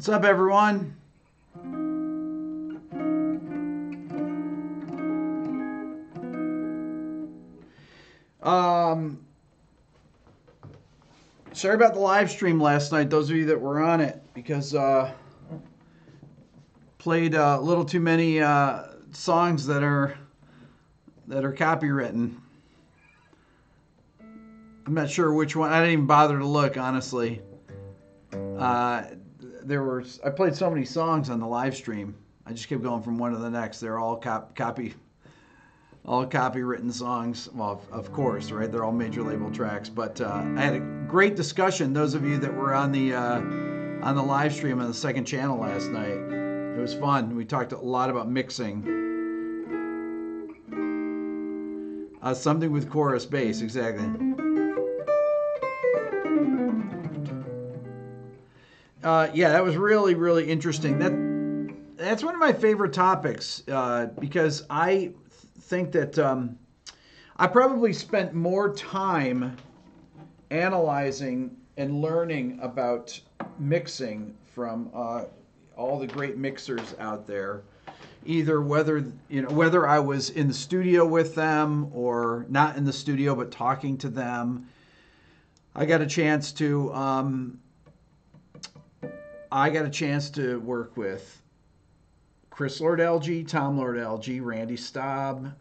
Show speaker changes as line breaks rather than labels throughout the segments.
What's up, everyone? Sorry about the live stream last night, those of you that were on it, because played a little too many songs that are copywritten. I'm not sure which one. I didn't even bother to look, honestly. I played so many songs on the live stream. I just kept going from one to the next. They're all copywritten songs. Well, of course, right? They're all major label tracks. But I had a great discussion. Those of you that were on the live stream on the second channel last night, it was fun. We talked a lot about mixing. Something with chorus bass, exactly. Yeah, that was really, really interesting. That's one of my favorite topics because I think that I probably spent more time analyzing and learning about mixing from all the great mixers out there. Either whether I was in the studio with them or not in the studio but talking to them. I got a chance to work with Chris Lord-Alge, Tom Lord-Alge, Randy Staub,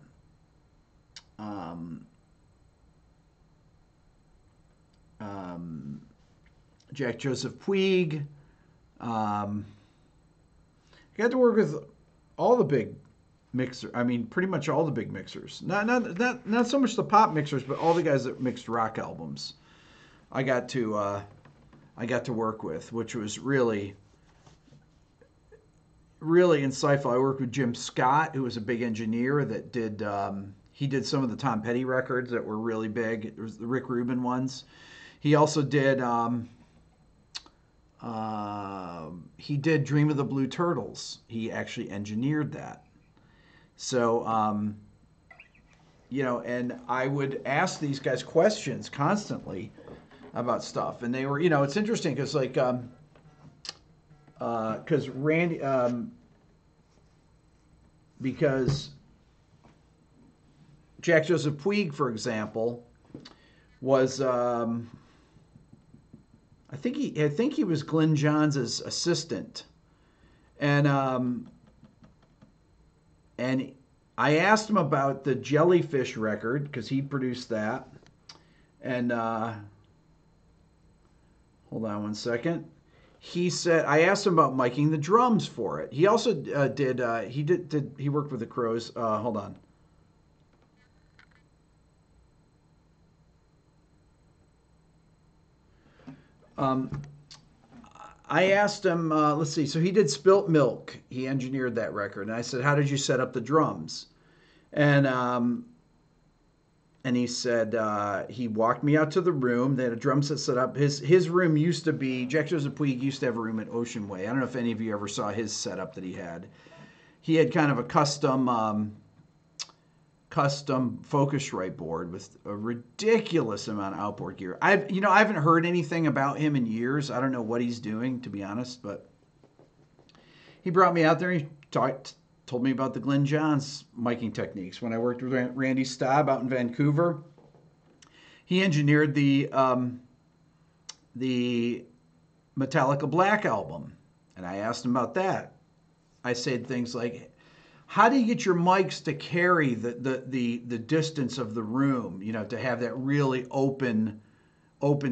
Jack Joseph Puig. I got to work with all the big mixers. I mean, pretty much all the big mixers. Not so much the pop mixers, but all the guys that mixed rock albums. I got to work with, which was really, really insightful. I worked with Jim Scott, who was a big engineer that did. He did some of the Tom Petty records that were really big. It was the Rick Rubin ones. He also did. He did Dream of the Blue Turtles. He actually engineered that. So, and I would ask these guys questions constantly about stuff, and they were, it's interesting because Randy, because Jack Joseph Puig, for example, was I think he was Glenn Johns' assistant, and I asked him about the Jellyfish record because he produced that, and hold on one second. He said I asked him about miking the drums for it. He also he worked with the Crows. Hold on. I asked him, let's see, so he did Spilt Milk. He engineered that record. And I said, how did you set up the drums? And he said, he walked me out to the room. They had a drum set up. His room used to be, Jack Joseph Puig used to have a room at Ocean Way. I don't know if any of you ever saw his setup that he had. He had kind of a custom Focusrite board with a ridiculous amount of outboard gear. I haven't heard anything about him in years. I don't know what he's doing, to be honest, but he brought me out there and he told me about the Glenn Johns miking techniques. When I worked with Randy Staub out in Vancouver, he engineered the Metallica Black album, and I asked him about that. I said things like, how do you get your mics to carry the distance of the room, to have that really open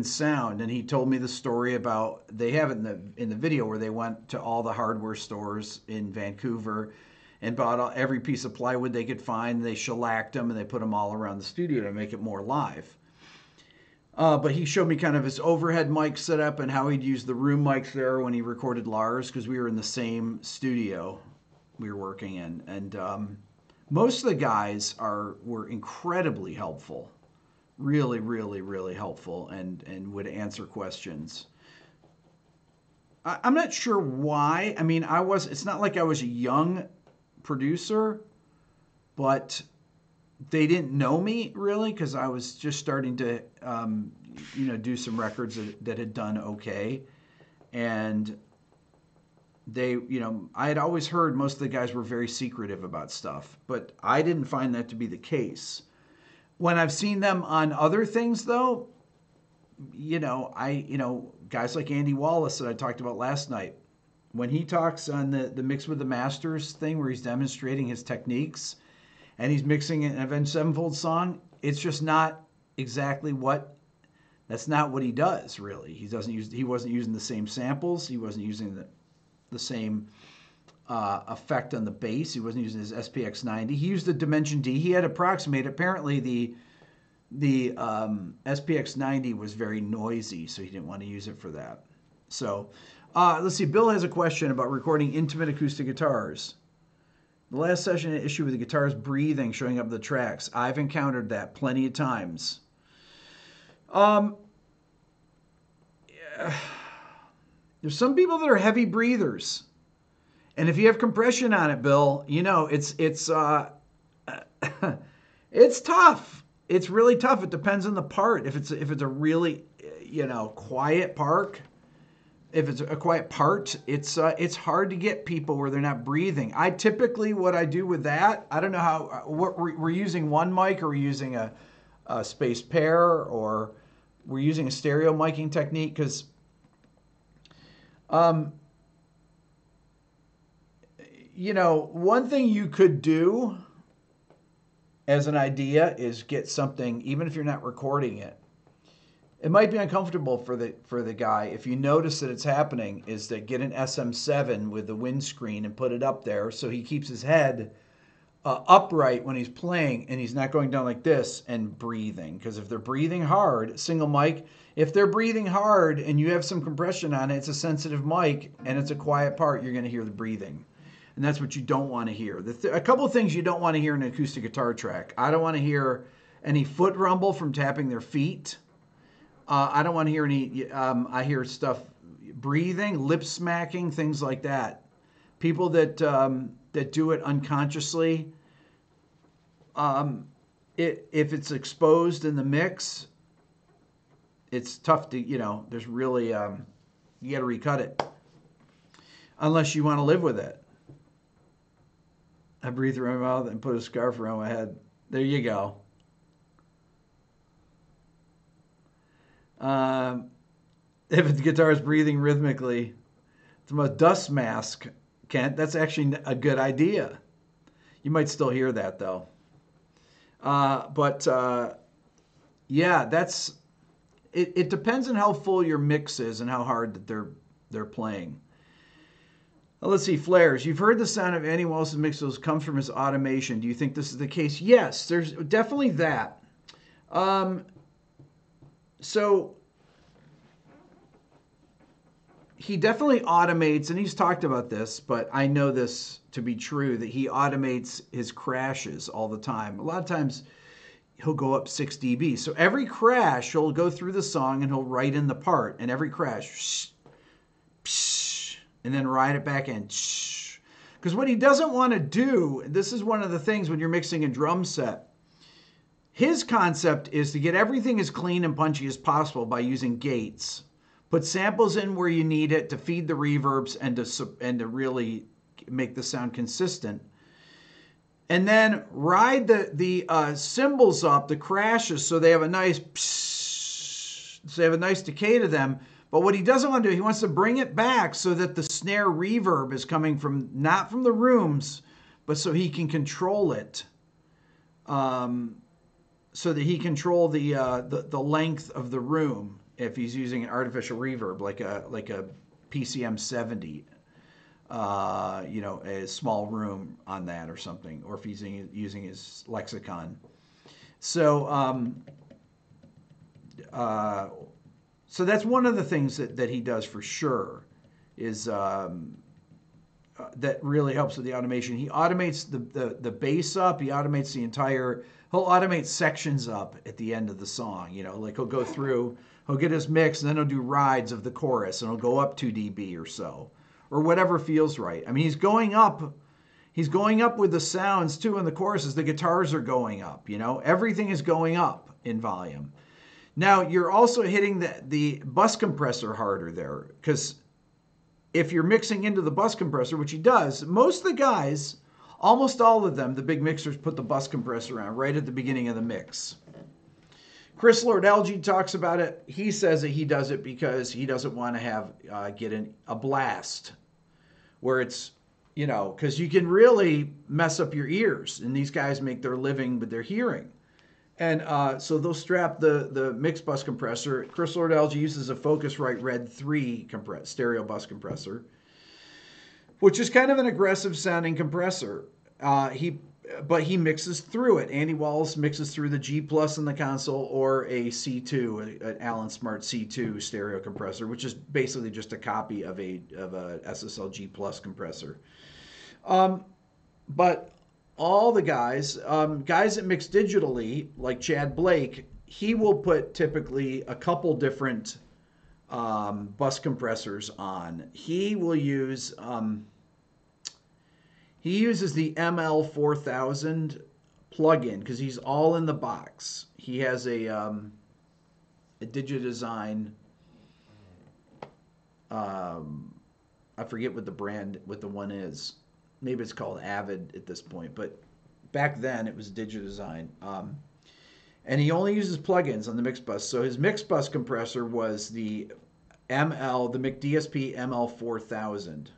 sound? And he told me the story about, they have it in the video where they went to all the hardware stores in Vancouver and bought every piece of plywood they could find. They shellacked them and they put them all around the studio to make it more live. But he showed me kind of his overhead mic setup and how he'd use the room mics there when he recorded Lars, because we were in the same studio we were working in, and most of the guys were incredibly helpful, really, really, really helpful, and would answer questions. I'm not sure why. I mean, it's not like I was a young producer, but they didn't know me really because I was just starting to, do some records that had done okay, and I had always heard most of the guys were very secretive about stuff, but I didn't find that to be the case. When I've seen them on other things, though, guys like Andy Wallace that I talked about last night, when he talks on the Mix with the Masters thing where he's demonstrating his techniques and he's mixing an Avenged Sevenfold song, it's just not exactly that's not what he does, really. He wasn't using the same samples. He wasn't using the same effect on the bass. He wasn't using his SPX 90. He used the Dimension D. He had approximated, apparently the SPX 90 was very noisy, so he didn't want to use it for that. So let's see. Bill has a question about recording intimate acoustic guitars. The last session had an issue with the guitars breathing showing up in the tracks. I've encountered that plenty of times. There's some people that are heavy breathers, and if you have compression on it, Bill, it's it's tough. It's really tough. It depends on the part. If it's a really quiet part, it's hard to get people where they're not breathing. What I do with that, I don't know how. We're using one mic, or we're using a spaced pair, or we're using a stereo miking technique, because one thing you could do as an idea is get something, even if you're not recording it. It might be uncomfortable for the guy. If you notice that it's happening, is that get an SM7 with the windscreen and put it up there so he keeps his head upright when he's playing, and he's not going down like this and breathing. Because if they're breathing hard, single mic, if they're breathing hard and you have some compression on it, it's a sensitive mic and it's a quiet part, you're going to hear the breathing. And that's what you don't want to hear. A couple of things you don't want to hear in an acoustic guitar track. I don't want to hear any foot rumble from tapping their feet. I don't want to hear any, I hear stuff, breathing, lip smacking, things like that. People that do it unconsciously, if it's exposed in the mix, it's tough to, there's really, you got to recut it. Unless you want to live with it. I breathe through my mouth and put a scarf around my head. There you go. If the guitar is breathing rhythmically, it's a dust mask, Kent. That's actually a good idea. You might still hear that, though. Yeah, that's it depends on how full your mix is and how hard that they're playing. Let's see, Flares. You've heard the sound of Andy Wallace's mixes comes from his automation. Do you think this is the case? Yes, there's definitely that. So he definitely automates, and he's talked about this, but I know this to be true, that he automates his crashes all the time. A lot of times he'll go up 6 dB. So every crash, he'll go through the song and he'll write in the part, and every crash, and then ride it back in. Because what he doesn't want to do, this is one of the things when you're mixing a drum set, his concept is to get everything as clean and punchy as possible by using gates. Put samples in where you need it to feed the reverbs and to really make the sound consistent. And then ride the cymbals up, the crashes, so they have a nice decay to them. But what he doesn't want to do, he wants to bring it back so that the snare reverb is coming from, not from the rooms, but so he can control it. So that he control the length of the room if he's using an artificial reverb like a PCM 70, a small room on that or something, or if he's using his lexicon. So so that's one of the things that he does for sure, is that really helps with the automation. He automates the bass up. He automates he'll automate sections up at the end of the song. Like he'll go through, he'll get his mix, and then he'll do rides of the chorus, and he'll go up 2 dB or so, or whatever feels right. I mean, he's going up with the sounds too in the choruses. The guitars are going up, everything is going up in volume. Now, you're also hitting the bus compressor harder there, because if you're mixing into the bus compressor, which he does, most of the guys, almost all of them, the big mixers put the bus compressor on right at the beginning of the mix. Chris Lord-Alge talks about it. He says that he does it because he doesn't want to have get a blast where it's, because you can really mess up your ears. And these guys make their living with their hearing. And so they'll strap the mix bus compressor. Chris Lord-Alge uses a Focusrite Red 3 stereo bus compressor, which is kind of an aggressive sounding compressor. But he mixes through it. Andy Wallace mixes through the G Plus in the console or a C2, an Allen Smart C2 stereo compressor, which is basically just a copy of a SSL G Plus compressor. But all the guys that mix digitally, like Chad Blake, he will put typically a couple different bus compressors on. He will use he uses the ML4000 plugin because he's all in the box. He has a Digidesign. I forget what the one is. Maybe it's called Avid at this point, but back then it was Digidesign. And he only uses plugins on the mix bus. So his mix bus compressor was the McDSP ML4000.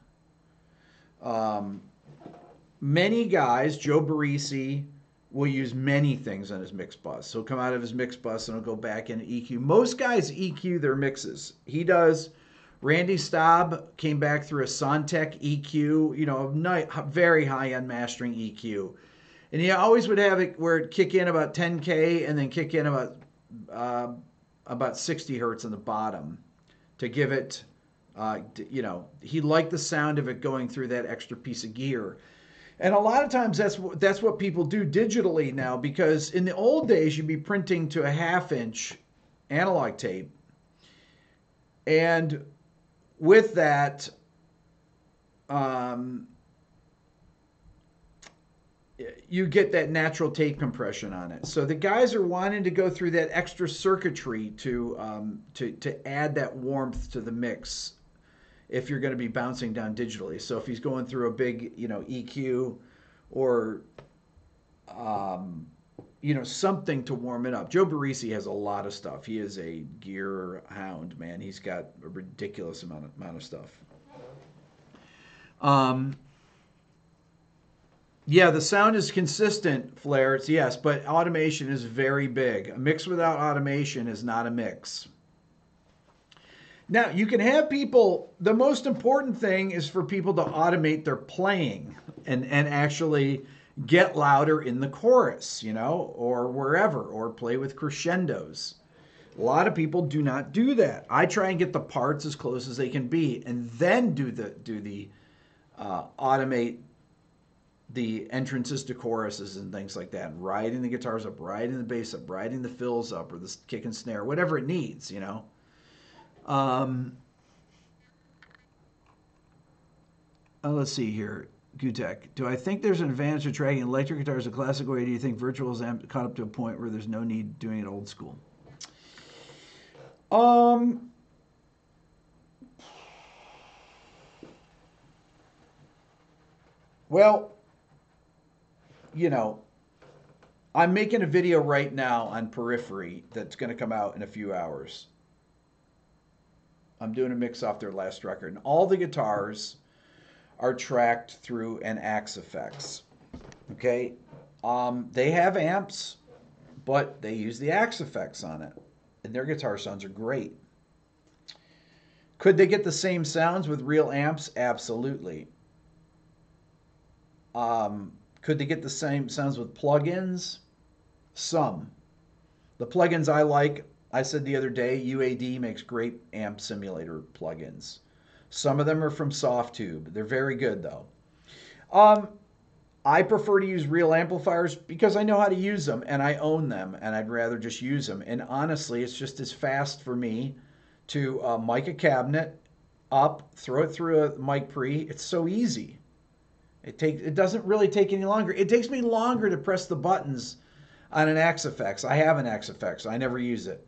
Many guys, Joe Barresi, will use many things on his mix bus. He'll come out of his mix bus and he'll go back into EQ. Most guys EQ their mixes. He does. Randy Staub came back through a Sontec EQ, very high-end mastering EQ. And he always would have it where it kick in about 10K and then kick in about 60 hertz on the bottom to give it, he liked the sound of it going through that extra piece of gear. And a lot of times that's what people do digitally now, because in the old days you'd be printing to a 1/2-inch analog tape. And with that, you get that natural tape compression on it. So the guys are wanting to go through that extra circuitry to add that warmth to the mix if you're going to be bouncing down digitally. So if he's going through a big, EQ or, something to warm it up. Joe Barresi has a lot of stuff. He is a gear hound, man. He's got a ridiculous amount of stuff. Yeah, the sound is consistent, Flair. Yes, but automation is very big. A mix without automation is not a mix. Now, you can have people, the most important thing is for people to automate their playing and actually get louder in the chorus, or wherever, or play with crescendos. A lot of people do not do that. I try and get the parts as close as they can be and then do the automate the entrances to choruses and things like that, riding the guitars up, riding the bass up, riding the fills up, or the kick and snare, whatever it needs, let's see here. Gutek, do I think there's an advantage to tracking electric guitars the classic way? Do you think virtuals amp caught up to a point where there's no need doing it old school? Well, I'm making a video right now on Periphery that's going to come out in a few hours. I'm doing a mix off their last record, and all the guitars are tracked through an Axe Effects. Okay? They have amps, but they use the Axe Effects on it, and their guitar sounds are great. Could they get the same sounds with real amps? Absolutely. Could they get the same sounds with plugins? Some. The plugins I like, I said the other day, UAD makes great amp simulator plugins. Some of them are from Softtube. They're very good, though. I prefer to use real amplifiers because I know how to use them, and I own them, and I'd rather just use them. And honestly, it's just as fast for me to mic a cabinet up, throw it through a mic pre. It's so easy. It doesn't really take any longer. It takes me longer to press the buttons on an Axe Effects. I have an Axe Effects. I never use it.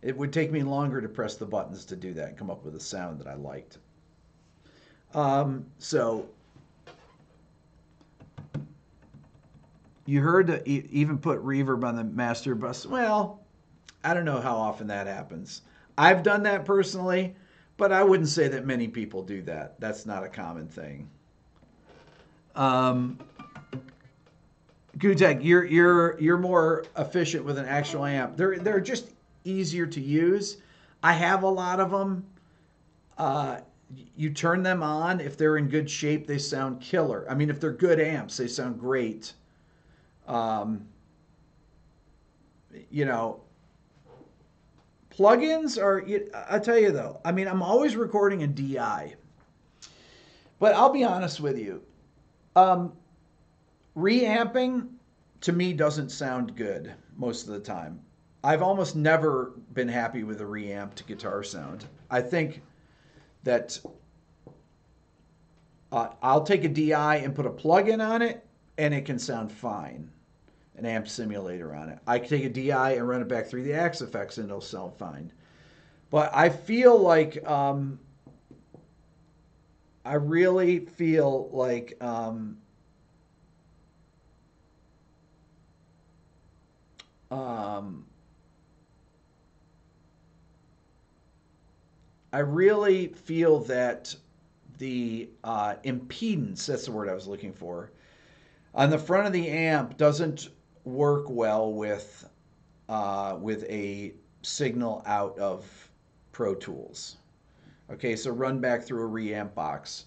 It would take me longer to press the buttons to do that and come up with a sound that I liked. So you heard to even put reverb on the master bus. Well, I don't know how often that happens. I've done that personally, but I wouldn't say that many people do that. That's not a common thing. Gutek, you're more efficient with an actual amp. They're just easier to use. I have a lot of them. You turn them on. If they're in good shape, they sound killer. I mean, if they're good amps, they sound great. You know, plugins are, I'll tell you though, I mean, I'm always recording in DI. But I'll be honest with you. Reamping, to me, doesn't sound good most of the time. I've almost never been happy with a reamped guitar sound. I think that I'll take a DI and put a plug-in on it, and it can sound fine. An amp simulator on it. I can take a DI and run it back through the Axe effects, and it'll sound fine. But I feel like I really feel like I really feel that the impedance, that's the word I was looking for, on the front of the amp doesn't work well with a signal out of Pro Tools. Okay, so run back through a reamp box.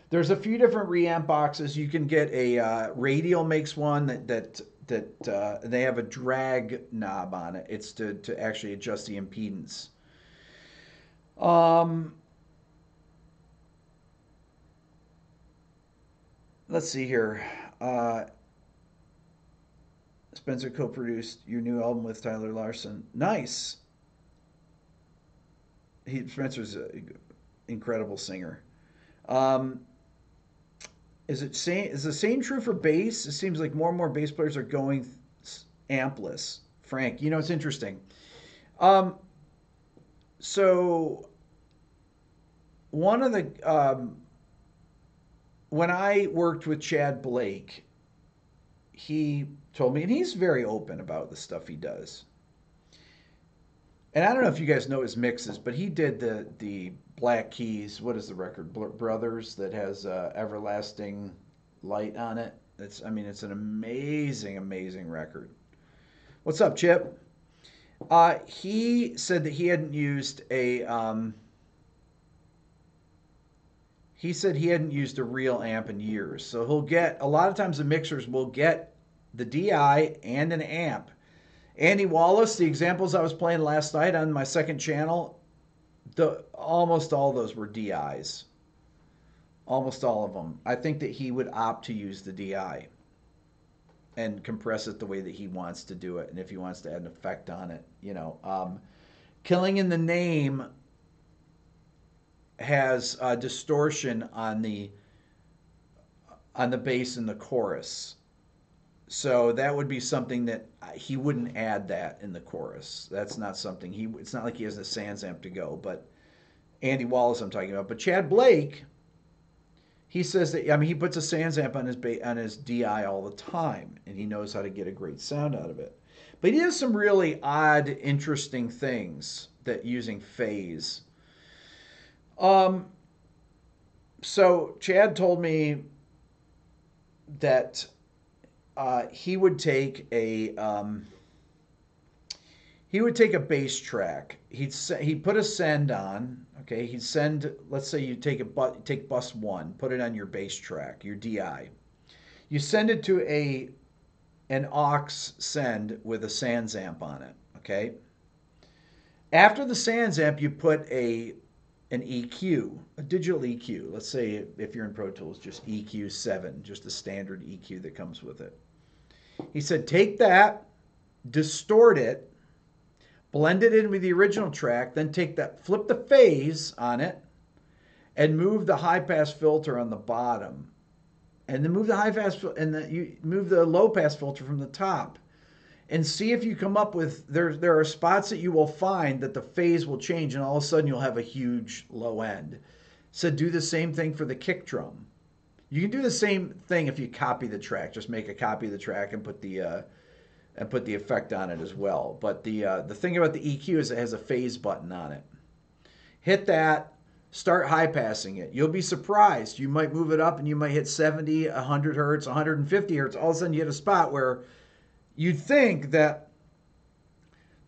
There's a few different reamp boxes. You can get a Radial makes one that they have a drag knob on it. It's to actually adjust the impedance. Let's see here. Spencer co-produced your new album with Tyler Larson. Nice. Spencer's an incredible singer. Is the same true for bass? It seems like more and more bass players are going ampless. Frank, it's interesting. So one of the when I worked with Chad Blake, he told me, and he's very open about the stuff he does. And I don't know if you guys know his mixes, but he did the Black Keys. What is the record? Brothers, that has Everlasting Light on it. It's an amazing, amazing record. What's up, Chip? He said that he hadn't used a real amp in years. So he'll get, a lot of times the mixers will get the DI and an amp. Andy Wallace, the examples I was playing last night on my second channel, almost all those were DIs. Almost all of them. I think that he would opt to use the DI and compress it the way that he wants to do it. And if he wants to add an effect on it, Killing in the Name has distortion on the bass in the chorus. So that would be something that he wouldn't add that in the chorus. That's not something it's not like he has a Sans amp to go, but Andy Wallace I'm talking about. But Chad Blake, he says that, he puts a Sans amp on his DI all the time, and he knows how to get a great sound out of it. But he does some really odd, interesting things that using phase. So Chad told me that he would take a bass track. He'd put a send on. Okay, he'd send. Let's say you take bus 1, put it on your bass track, your DI. You send it to an aux send with a Sans amp on it. Okay. After the Sans amp, you put an EQ, a digital EQ. Let's say if you're in Pro Tools, just EQ 7, just the standard EQ that comes with it. He said, take that, distort it, blend it in with the original track, then flip the phase on it, and move the high pass filter on the bottom, and then move the high pass you move the low pass filter from the top, and see if you come up with there are spots that you will find that the phase will change, and all of a sudden you'll have a huge low end. Said do the same thing for the kick drum. You can do the same thing if you copy the track. Just make a copy of the track and put the effect on it as well. But the thing about the EQ is it has a phase button on it. Hit that, start high passing it. You'll be surprised. You might move it up and you might hit 70, 100 hertz, 150 hertz. All of a sudden you hit a spot where you'd think that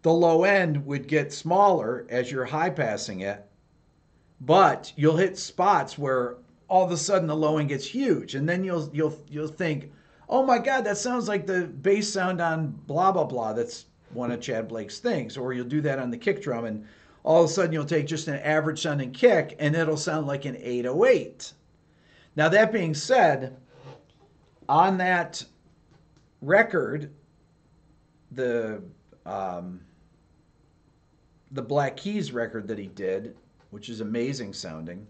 the low end would get smaller as you're high passing it, but you'll hit spots where all of a sudden the low end gets huge, and then you'll think, oh my God, that sounds like the bass sound on blah blah blah. That's one of Chad Blake's things. Or you'll do that on the kick drum, and all of a sudden you'll take just an average sounding kick, and it'll sound like an 808. Now that being said, on that record, the Black Keys record that he did, which is amazing sounding,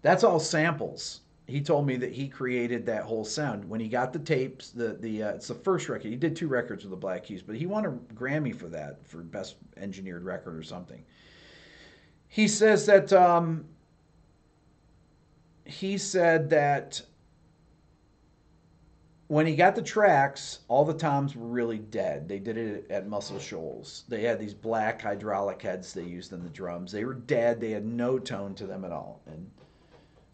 that's all samples. He told me that he created that whole sound when he got the tapes. It's the first record. He did 2 records with the Black Keys, but he won a Grammy for that, for best engineered record or something. He says that when he got the tracks, all the toms were really dead. They did it at Muscle Shoals. They had these black hydraulic heads they used in the drums. They were dead. They had no tone to them at all. And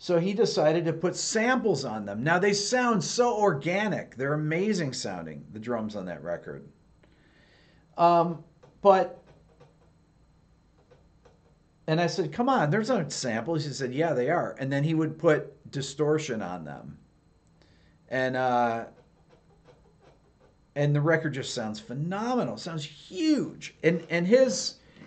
so he decided to put samples on them. Now they sound so organic. They're amazing sounding, the drums on that record. And I said, come on, there's no samples. He said, yeah, they are. And then he would put distortion on them. And the record just sounds phenomenal. It sounds huge. And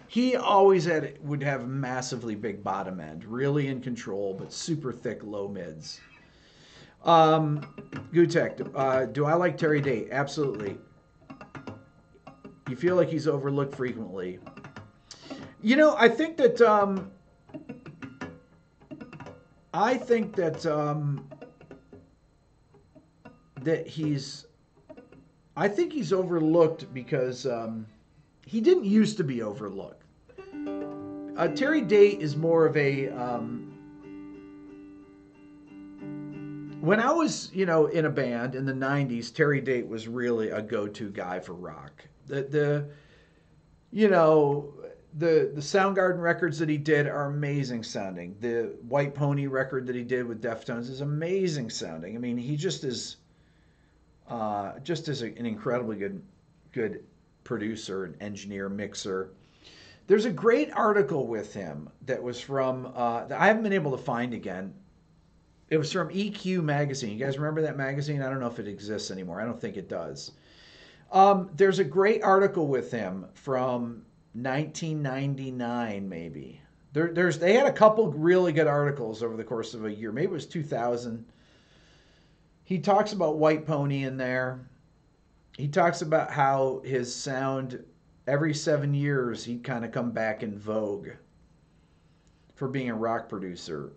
he always would have massively big bottom end, really in control, but super thick low mids. Gutek, do I like Terry Date? Absolutely. You feel like he's overlooked frequently. You know, I think that he's overlooked because he didn't used to be overlooked. Terry Date is more of a when I was, in a band in the 90s, Terry Date was really a go-to guy for rock. The Soundgarden records that he did are amazing sounding. The White Pony record that he did with Deftones is amazing sounding. I mean, he just is an incredibly good producer, engineer, mixer. There's a great article with him that was from that I haven't been able to find again. It was from EQ magazine. You guys remember that magazine? I don't know if it exists anymore. I don't think it does. There's a great article with him from 1999, maybe. They had a couple really good articles over the course of a year. Maybe it was 2000. He talks about White Pony in there. He talks about how his sound, every 7 years, he'd kind of come back in vogue for being a rock producer.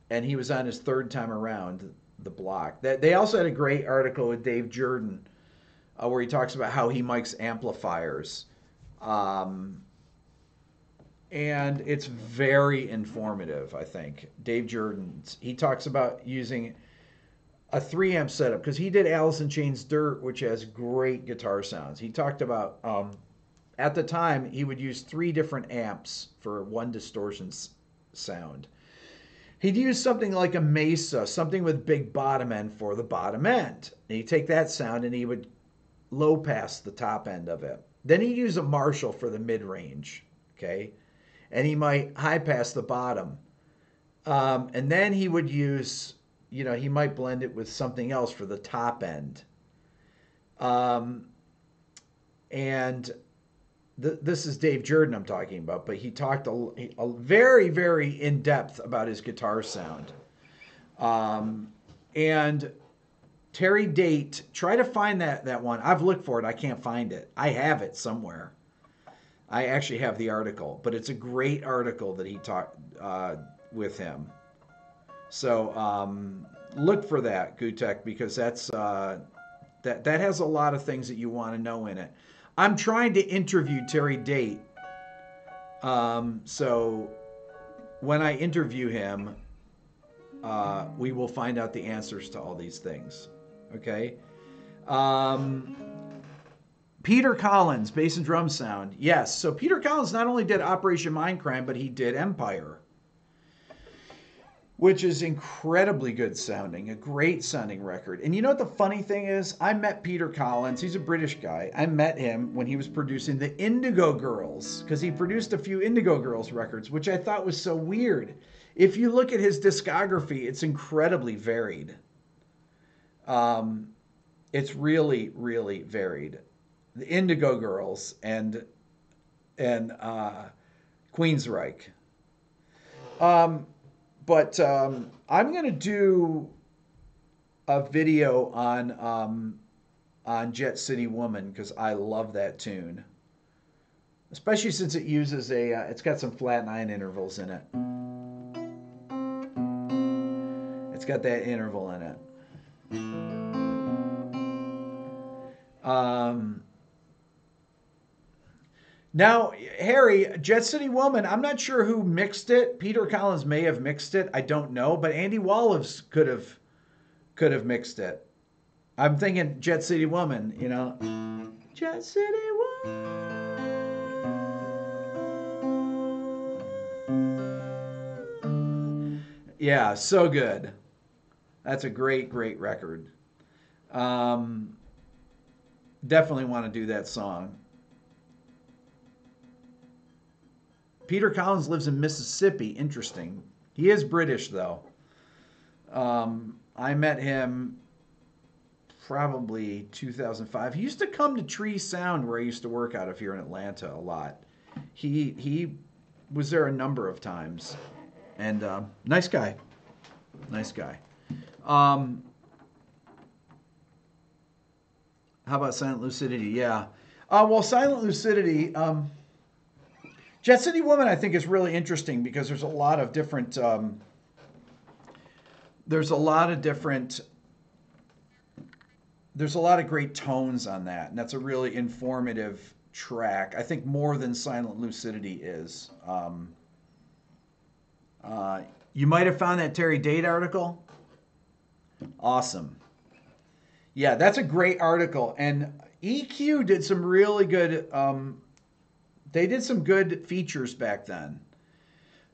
And he was on his 3rd time around the block. They also had a great article with Dave Jordan where he talks about how he mics amplifiers. And it's very informative, I think. Dave Jordan, he talks about using a 3-amp setup because he did Alice in Chains Dirt, which has great guitar sounds. He talked about, at the time, he would use 3 different amps for one distortion sound. He'd use something like a Mesa, something with big bottom end for the bottom end. And he'd take that sound and he would low pass the top end of it. Then he'd use a Marshall for the mid-range, okay? And he might high pass the bottom. And then he would use, he might blend it with something else for the top end. This is Dave Jordan I'm talking about, but he talked a very, very in-depth about his guitar sound. And Terry Date, try to find that one. I've looked for it. I can't find it. I have it somewhere. I actually have the article, but it's a great article that he talked with him. So look for that, Gutek, because that has a lot of things that you want to know in it. I'm trying to interview Terry Date. So when I interview him, we will find out the answers to all these things. Okay. Um, Peter Collins, bass and drum sound. Yes. So Peter Collins not only did Operation Mindcrime, but he did Empire, which is incredibly good sounding, a great sounding record. And you know what the funny thing is? I met Peter Collins. He's a British guy. I met him when he was producing the Indigo Girls, because he produced a few Indigo Girls records, which I thought was so weird. If you look at his discography, it's incredibly varied. It's really, really varied. The Indigo Girls and Queensryche. But I'm going to do a video on Jet City Woman because I love that tune, especially since it uses it's got some flat 9 intervals in it. It's got that interval in it. Now, Harry, Jet City Woman, I'm not sure who mixed it. Peter Collins may have mixed it. I don't know, but Andy Wallace could have mixed it. I'm thinking Jet City Woman, you know. Jet City Woman. Yeah, so good. That's a great, great record. Definitely want to do that song. Peter Collins lives in Mississippi. Interesting. He is British, though. I met him probably 2005. He used to come to Tree Sound, where I used to work out of here in Atlanta, a lot. He was there a number of times. And nice guy. Nice guy. How about Silent Lucidity? Yeah. Well, Silent Lucidity... Jet City Woman, I think, is really interesting because there's a lot of different there's a lot of great tones on that, and that's a really informative track. I think more than Silent Lucidity is. You might have found that Terry Date article. Awesome. Yeah, that's a great article, and EQ did some really good. They did some good features back then.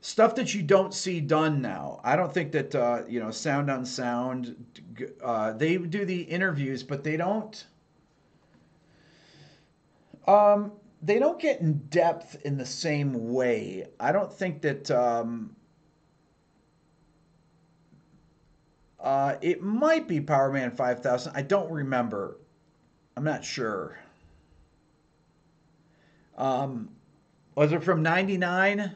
Stuff that you don't see done now. I don't think that, Sound on Sound, they do the interviews, but they don't get in depth in the same way. I don't think that, it might be Powerman 5000. I don't remember. I'm not sure. Was it from 99?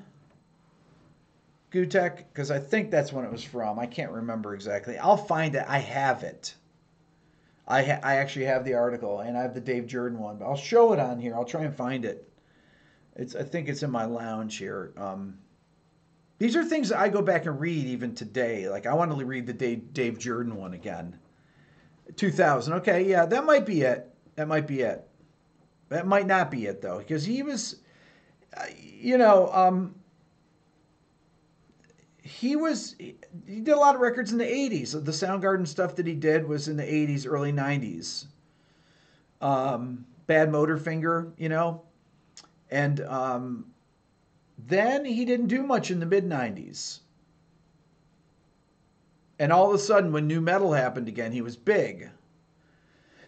Gutek? Because I think that's when it was from. I can't remember exactly. I'll find it. I have it. I actually have the article, and I have the Dave Jordan one. But I'll show it on here. I'll try and find it. I think it's in my lounge here. These are things that I go back and read even today. Like, I want to read the Dave Jordan one again. 2000. Okay, yeah, that might be it. That might be it. That might not be it, though, because he was, he did a lot of records in the 80s. The Soundgarden stuff that he did was in the 80s, early 90s. Bad Motorfinger, and then he didn't do much in the mid-90s. And all of a sudden, when nu metal happened again, he was big.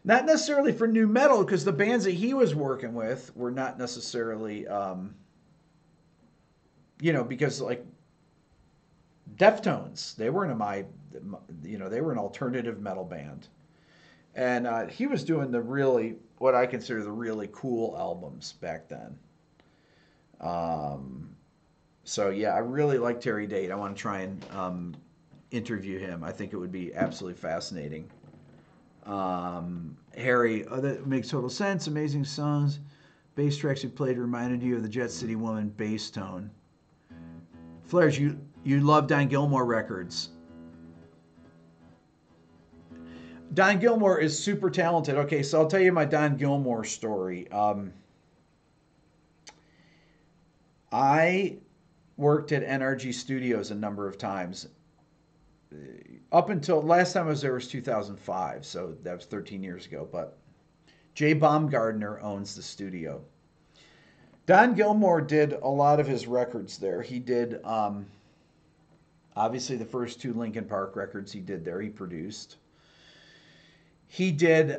Not necessarily for nu metal, because the bands that he was working with were not necessarily, because like Deftones, they weren't they were an alternative metal band. And he was doing what I consider the really cool albums back then. So yeah, I really like Terry Date. I want to try and interview him. I think it would be absolutely fascinating. Harry, that makes total sense. Amazing songs. Bass tracks you played reminded you of the Jet City Woman bass tone. Flares, you love Don Gilmore records. Don Gilmore is super talented. Okay, so I'll tell you my Don Gilmore story. I worked at NRG Studios a number of times. up until last time I was there was 2005, so that was 13 years ago. But Jay Baumgardner owns the studio. Don Gilmore did a lot of his records there. He did, obviously, the first two Linkin Park records he did there, he produced. He did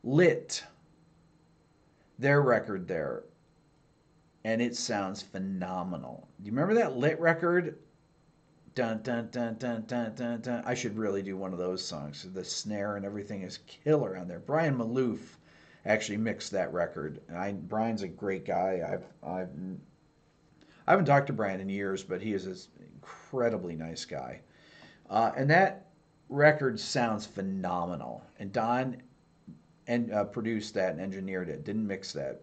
Lit, their record there, and it sounds phenomenal. Do you remember that Lit record? Dun dun dun dun dun dun dun. I should really do one of those songs. The snare and everything is killer on there. Brian Malouf actually mixed that record. And Brian's a great guy. I haven't talked to Brian in years, but he is an incredibly nice guy. And that record sounds phenomenal. And Don produced that and engineered it. Didn't mix that.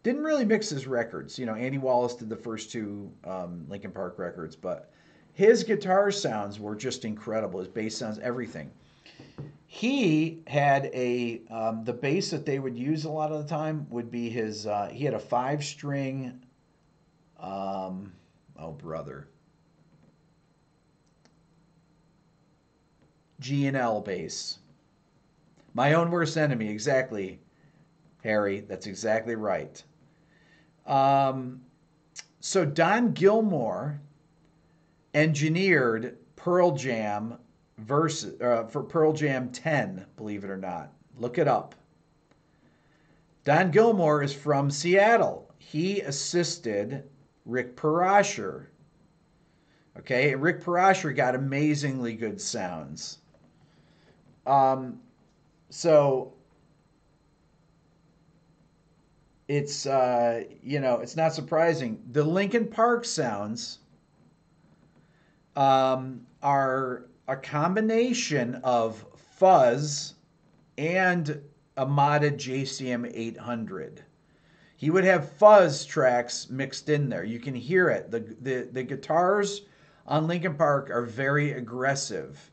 Didn't really mix his records. You know, Andy Wallace did the first two Linkin Park records, but his guitar sounds were just incredible. His bass sounds, everything. He had the bass that they would use a lot of the time would be his, he had a 5-string, G&L bass. My Own Worst Enemy, exactly, Harry. That's exactly right. So Don Gilmore engineered Pearl Jam for Pearl Jam 10, believe it or not. Look it up. Don Gilmore is from Seattle. He assisted Rick Parasher. Okay, Rick Parasher got amazingly good sounds. So it's it's not surprising. The Linkin Park sounds are a combination of fuzz and a modded JCM 800. He would have fuzz tracks mixed in there. You can hear it. The guitars on Linkin Park are very aggressive.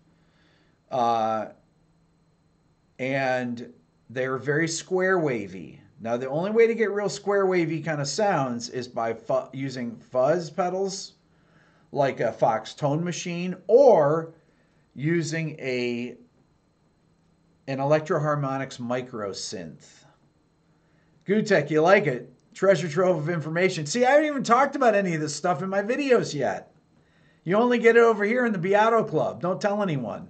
And they're very square wavy. Now, the only way to get real square wavy kind of sounds is by using fuzz pedals, like a Fox Tone Machine, or using an Electro-Harmonix micro synth. Gutek, you like it? Treasure trove of information. See, I haven't even talked about any of this stuff in my videos yet. You only get it over here in the Beato Club. Don't tell anyone.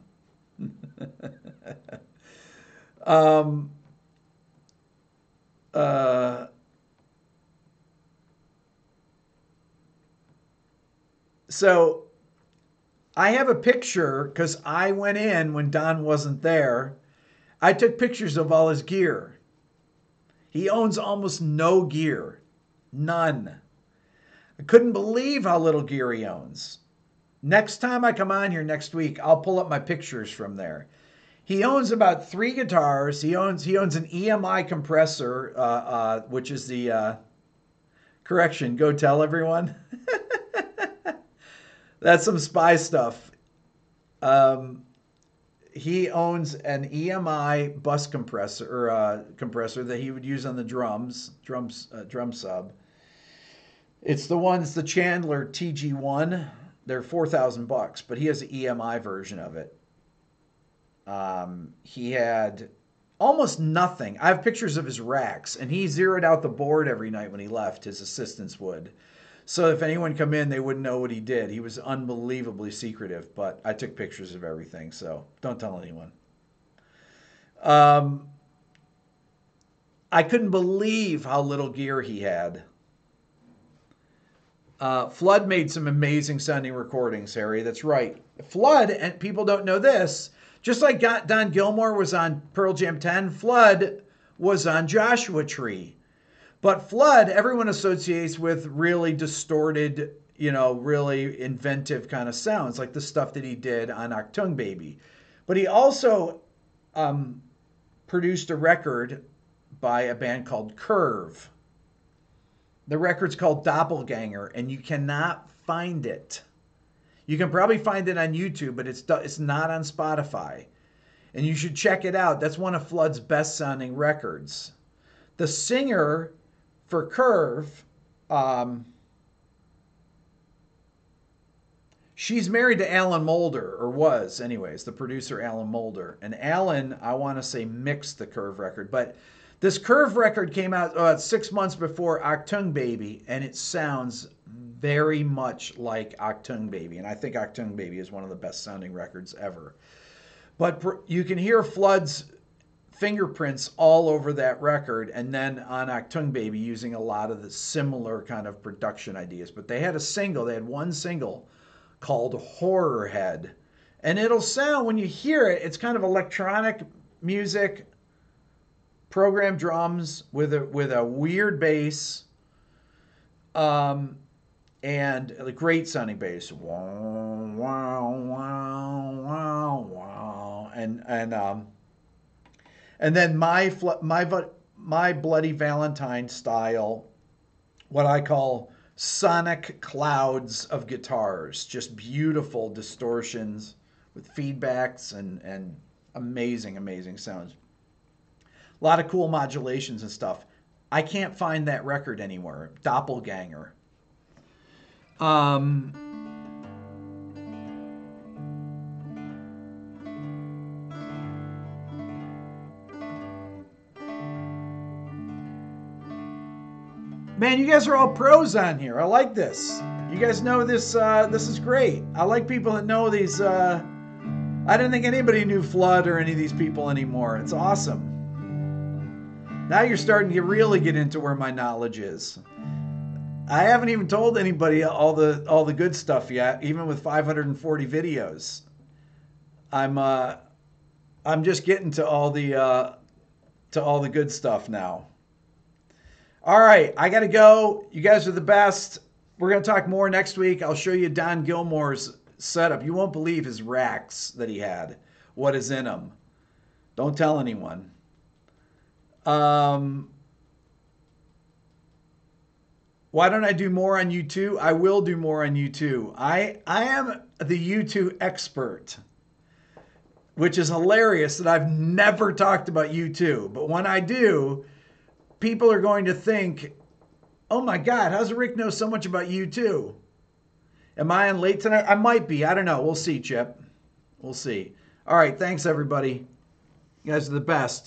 So I have a picture because I went in when Don wasn't there. I took pictures of all his gear. He owns almost no gear. None. I couldn't believe how little gear he owns. Next time I come on here next week, I'll pull up my pictures from there. He owns about 3 guitars. He owns an EMI compressor, which is the correction. Go tell everyone. That's some spy stuff. He owns an EMI bus compressor or compressor that he would use on the drum sub. It's the Chandler TG1. They're $4,000, but he has an EMI version of it. He had almost nothing. I have pictures of his racks, and he zeroed out the board every night when he left. His assistants would. So if anyone come in, they wouldn't know what he did. He was unbelievably secretive, but I took pictures of everything, so don't tell anyone. I couldn't believe how little gear he had. Flood made some amazing sounding recordings, Harry. That's right. Flood, and people don't know this, just like Don Gilmore was on Pearl Jam 10, Flood was on Joshua Tree. But Flood, everyone associates with really distorted, really inventive kind of sounds, like the stuff that he did on Achtung Baby. But he also produced a record by a band called Curve. The record's called Doppelganger, and you cannot find it. You can probably find it on YouTube, but it's not on Spotify. And you should check it out. That's one of Flood's best-sounding records. The singer for Curve Um, she's married to Alan Moulder, or was, anyways, the producer Alan Moulder. And Alan, I want to say, mixed the Curve record. But this Curve record came out 6 months before Achtung Baby, and it sounds very much like Achtung Baby. And I think Achtung Baby is one of the best sounding records ever. But you can hear Flood's fingerprints all over that record, and then on Achtung Baby using a lot of the similar kind of production ideas. But they had one single called Horror Head. And it'll sound, when you hear it, it's kind of electronic music, programmed drums with a weird bass, and a great sounding bass. Wow, wow, wow, wow, wow. And then my Bloody Valentine style, what I call sonic clouds of guitars, just beautiful distortions with feedbacks and amazing sounds. A lot of cool modulations and stuff. I can't find that record anywhere. Doppelganger. Man, you guys are all pros on here. I like this. You guys know this. This is great. I like people that know these. I didn't think anybody knew Flood or any of these people anymore. It's awesome. Now you're starting to really get into where my knowledge is. I haven't even told anybody all the good stuff yet, even with 540 videos. I'm just getting to all the good stuff now. All right, I got to go. You guys are the best. We're going to talk more next week. I'll show you Don Gilmore's setup. You won't believe his racks that he had, what is in them. Don't tell anyone. Why don't I do more on U2? I will do more on U2. I am the U2 expert, which is hilarious that I've never talked about U2. But when I do, people are going to think, oh my God, how does Rick know so much about U2? Am I on late tonight? I might be. I don't know. We'll see, Chip. We'll see. All right. Thanks, everybody. You guys are the best.